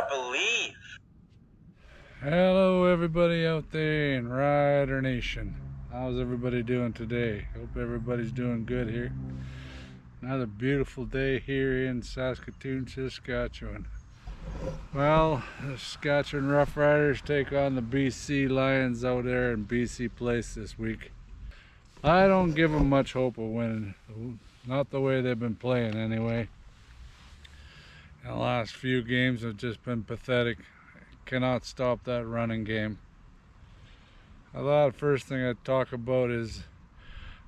gotta believe. Hello everybody out there in Rider Nation. How's everybody doing today? Hope everybody's doing good here. Another beautiful day here in Saskatoon, Saskatchewan. Well, the Saskatchewan Roughriders take on the BC Lions out there in BC Place this week. I don't give them much hope of winning. Not the way they've been playing anyway. The last few games have just been pathetic. Cannot stop that running game. I thought the first thing I'd talk about is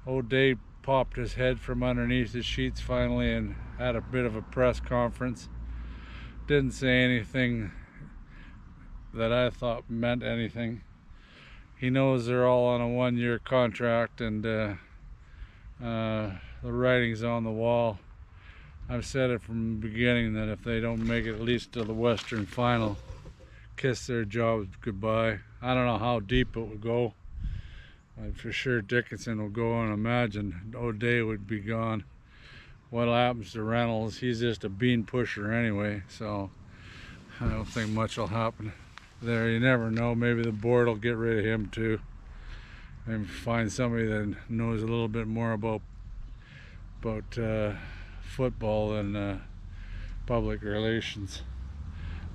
O'Day popped his head from underneath the sheets finally and had a bit of a press conference. Didn't say anything that I thought meant anything. He knows they're all on a one-year contract, and the writing's on the wall. I've said it from the beginning that if they don't make it at least to the Western Final, kiss their jobs goodbye. I don't know how deep it would go. For sure Dickinson will go, and imagine O'Day would be gone. What happens to Reynolds? He's just a bean pusher anyway, so I don't think much will happen there. You never know. Maybe the board will get rid of him too and find somebody that knows a little bit more about football and public relations.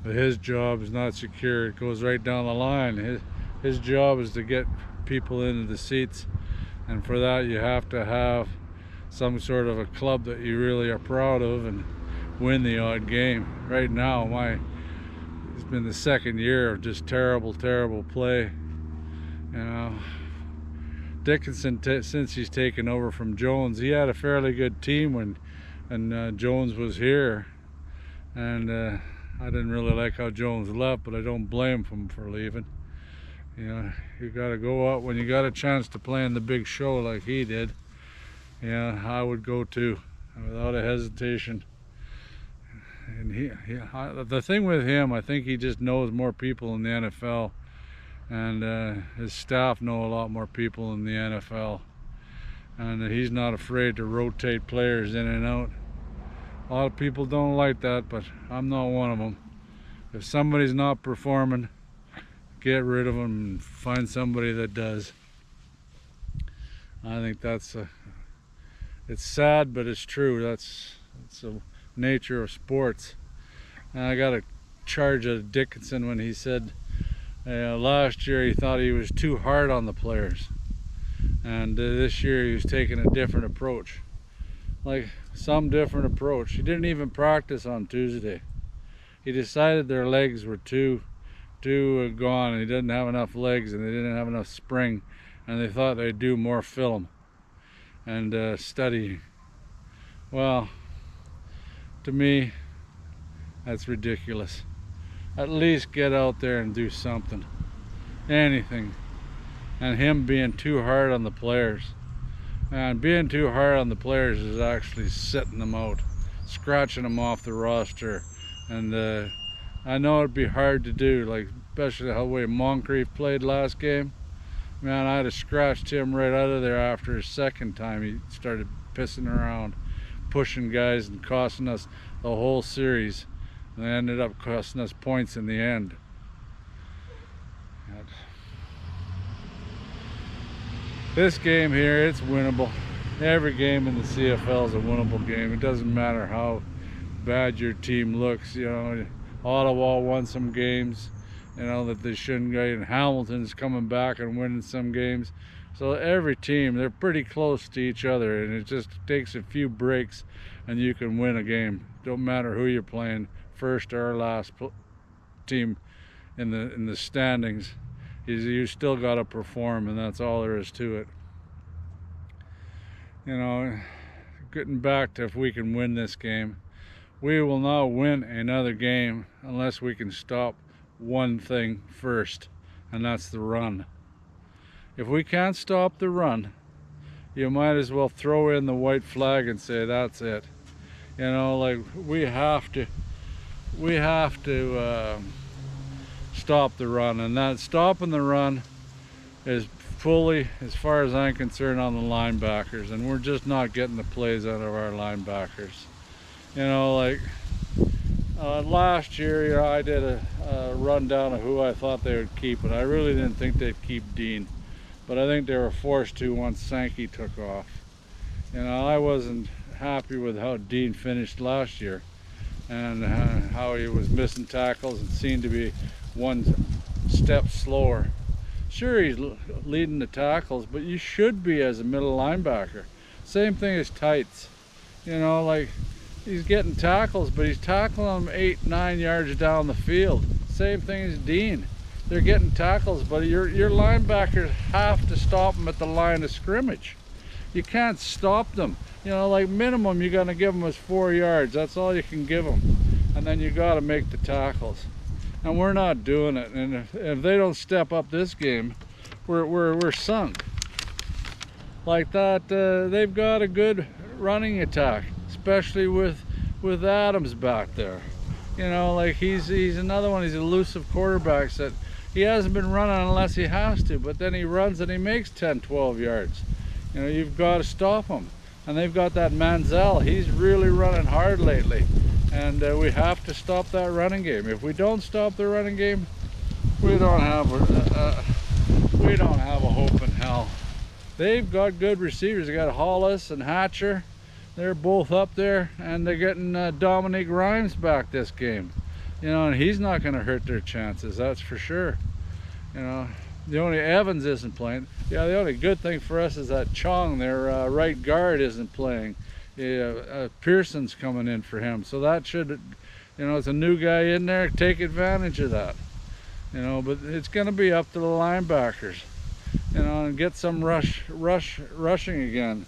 But his job is not secure. It goes right down the line. His job is to get people into the seats, and for that you have to have some sort of a club that you really are proud of and win the odd game. Right now it's been the second year of just terrible play. You know, Dickinson, since he's taken over from Jones, he had a fairly good team when Jones was here, and I didn't really like how Jones left, but I don't blame him for leaving. You know, you got to go out when you got a chance to play in the big show like he did. Yeah, I would go too, without a hesitation. And the thing with him, I think he just knows more people in the NFL, and his staff know a lot more people in the NFL, and he's not afraid to rotate players in and out. A lot of people don't like that, but I'm not one of them. If somebody's not performing, get rid of them and find somebody that does. I think it's sad, but it's true. That's the nature of sports. And I got a charge of Dickinson when he said last year he thought he was too hard on the players, and this year he was taking a different approach. Like some different approach. He didn't even practice on Tuesday. He decided their legs were too gone, and he didn't have enough legs, and they didn't have enough spring, and they thought they'd do more film and studying. Well, to me, that's ridiculous. At least get out there and do something, anything. And him being too hard on the players, and being too hard on the players is actually sitting them out, scratching them off the roster. And I know it'd be hard to do, like especially the way Moncrief played last game. Man, I'd have scratched him right out of there after his second time he started pissing around, pushing guys and costing us the whole series. And they ended up costing us points in the end. This game here, it's winnable. Every game in the CFL is a winnable game. It doesn't matter how bad your team looks. You know, Ottawa won some games, you know, that they shouldn't get, and Hamilton's coming back and winning some games. So every team, they're pretty close to each other, and it just takes a few breaks and you can win a game. Don't matter who you're playing, first or last team in the standings. You still got to perform, and that's all there is to it. You know, getting back to if we can win this game, we will not win another game unless we can stop one thing first, and that's the run. If we can't stop the run, you might as well throw in the white flag and say that's it. You know, like we have to stop the run, and that stopping the run is fully, as far as I'm concerned, on the linebackers, and we're just not getting the plays out of our linebackers. You know, like Last year, I did a rundown of who I thought they would keep, and I really didn't think they'd keep Dean. But I think they were forced to once Sankey took off. I wasn't happy with how Dean finished last year, and how he was missing tackles and seemed to be one step slower. Sure, he's leading the tackles, but you should be as a middle linebacker. Same thing as Tights. Like, he's getting tackles, but he's tackling them 8-9 yards down the field. Same thing as Dean. They're getting tackles, but your linebackers have to stop them at the line of scrimmage. You can't stop them. Like minimum you're going to give them is 4 yards. That's all you can give them. And then you got to make the tackles. And we're not doing it. And if they don't step up this game, we're sunk. Like that, they've got a good running attack, especially with Adams back there. Like he's another one of these elusive quarterbacks that he hasn't been running unless he has to, but then he runs and he makes 10-12 yards. You've got to stop him. And they've got that Manziel. He's really running hard lately, and we have to stop that running game. If we don't stop the running game, we don't have a hope in hell. They've got good receivers. They got Hollis and Hatcher. They're both up there, and they're getting Dominique Rhymes back this game. And he's not going to hurt their chances, that's for sure. The only Evans isn't playing. Yeah, the only good thing for us is that Chong, their right guard, isn't playing. Pearson's coming in for him, so that should, it's a new guy in there. Take advantage of that. But it's going to be up to the linebackers, and get some rushing again.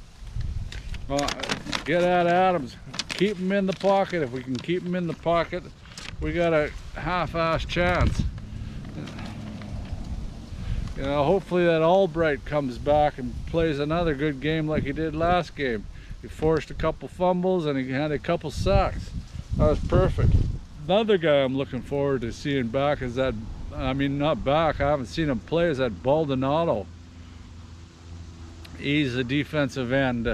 Get at Adams. Keep him in the pocket. If we can keep him in the pocket, we got a half-ass chance. Hopefully that Albright comes back and plays another good game like he did last game. He forced a couple fumbles and he had a couple sacks. That was perfect. Another guy I'm looking forward to seeing back is that, not back, I haven't seen him play, is that Baldonado. He's a defensive end.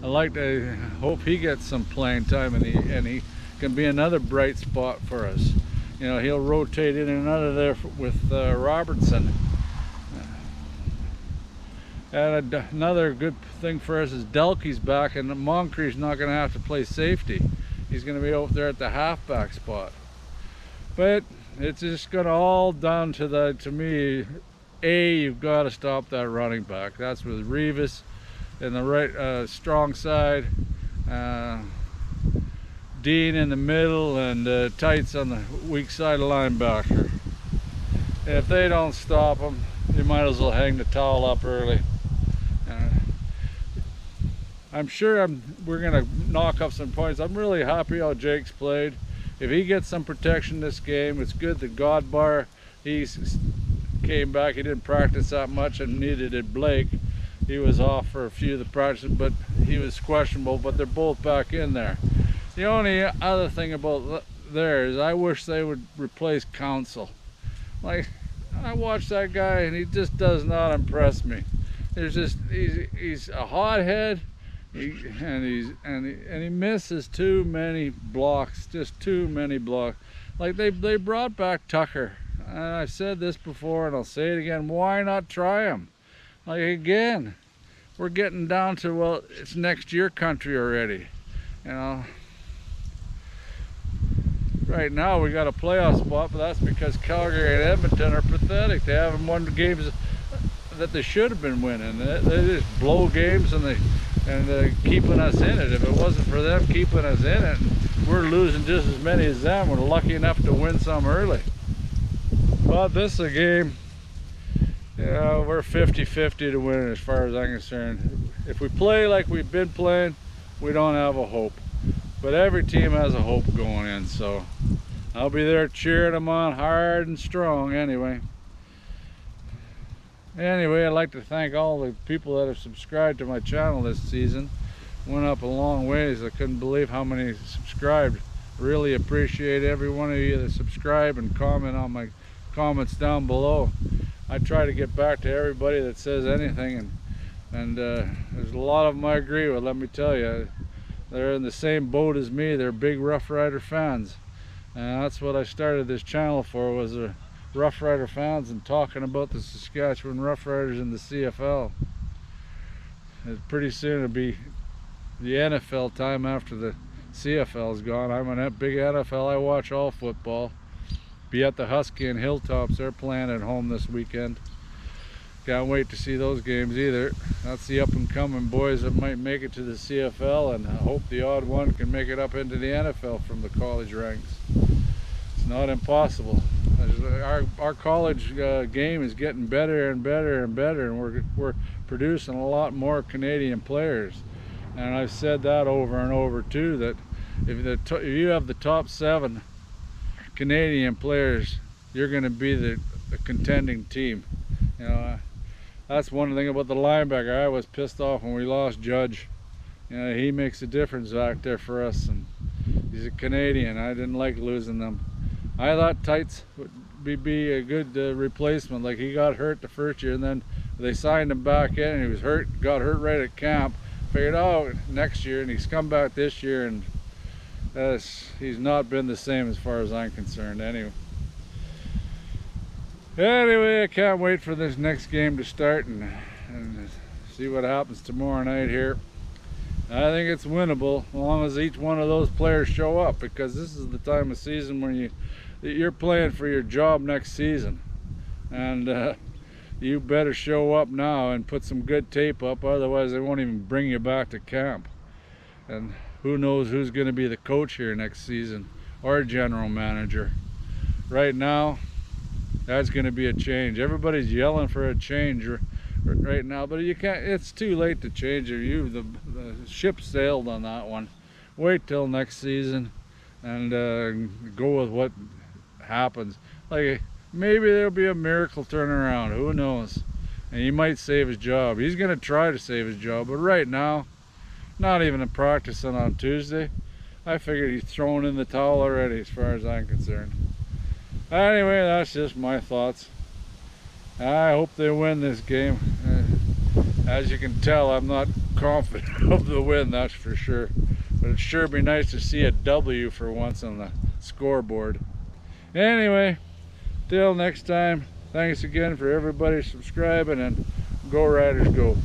I hope he gets some playing time, and he can be another bright spot for us. He'll rotate in and out of there with Robertson. And another good thing for us is Delkey's back, and Moncrief's not going to have to play safety. He's going to be over there at the halfback spot. But it's just going to all down to me, you've got to stop that running back. That's with Revis in the right strong side, Dean in the middle, and Tights on the weak side of linebacker. If they don't stop them, you might as well hang the towel up early. I'm sure we're going to knock up some points. I'm really happy how Jake's played. If he gets some protection this game, it's good that Godbar, he came back. He didn't practice that much, and neither did Blake. He was off for a few of the practices, but he was questionable, but they're both back in there. The only other thing about there is I wish they would replace Council. Like, I watch that guy and he just does not impress me. He's a hothead, and he misses too many blocks, just too many blocks. Like they brought back Tucker, and I've said this before and I'll say it again. Why not try him? Like, again, we're getting down to, well, it's next year country already. Right now we got a playoff spot, but that's because Calgary and Edmonton are pathetic. They haven't won the games that they should have been winning. They just blow games and keeping us in it. If it wasn't for them keeping us in it, we're losing just as many as them. We're lucky enough to win some early. But this is a game, we're 50-50 to win it as far as I'm concerned. If we play like we've been playing, we don't have a hope. But every team has a hope going in, so I'll be there cheering them on hard and strong anyway. Anyway, I'd like to thank all the people that have subscribed to my channel this season. Went up a long ways. I couldn't believe how many subscribed. Really appreciate every one of you that subscribe and comment on my comments down below. I try to get back to everybody that says anything, and there's a lot of them I agree with, let me tell you. They're in the same boat as me. They're big Rough Rider fans, And that's what I started this channel for, was Rough Rider fans and talking about the Saskatchewan Roughriders in the CFL. It's pretty soon it'll be the NFL time after the CFL's gone. I'm a big NFL. I watch all football. Be at the Husky and Hilltops. They're playing at home this weekend. Can't wait to see those games either. That's the up and coming boys that might make it to the CFL, and I hope the odd one can make it up into the NFL from the college ranks. It's not impossible. Our college game is getting better and better and better, and we're producing a lot more Canadian players. And I've said that over and over too, that if you have the top 7 Canadian players, you're going to be the contending team. You know, that's one thing about the linebacker. I was pissed off when we lost Judge. You know, he makes a difference back there for us, and he's a Canadian. I didn't like losing them. I thought Tights would be a good replacement. Like, he got hurt the first year, and then they signed him back in, and he was hurt, got hurt right at camp. Figured out next year, and he's come back this year, and he's not been the same as far as I'm concerned. Anyway, I can't wait for this next game to start and see what happens tomorrow night here. I think it's winnable as long as each one of those players show up, because this is the time of season when you're playing for your job next season, and you better show up now and put some good tape up, otherwise they won't even bring you back to camp. And who knows who's going to be the coach here next season, or general manager. Right now, that's going to be a change. Everybody's yelling for a change right now, but you can't. It's too late to change it. The ship sailed on that one. Wait till next season and go with what happens. Like, maybe there'll be a miracle turnaround. Who knows? And he might save his job. He's going to try to save his job, but right now, not even practicing on Tuesday. I figured he's thrown in the towel already, as far as I'm concerned. Anyway, that's just my thoughts. I hope they win this game. As you can tell, I'm not confident of the win, that's for sure. But it'd sure be nice to see a W for once on the scoreboard. Anyway, till next time, thanks again for everybody subscribing, and go Riders go.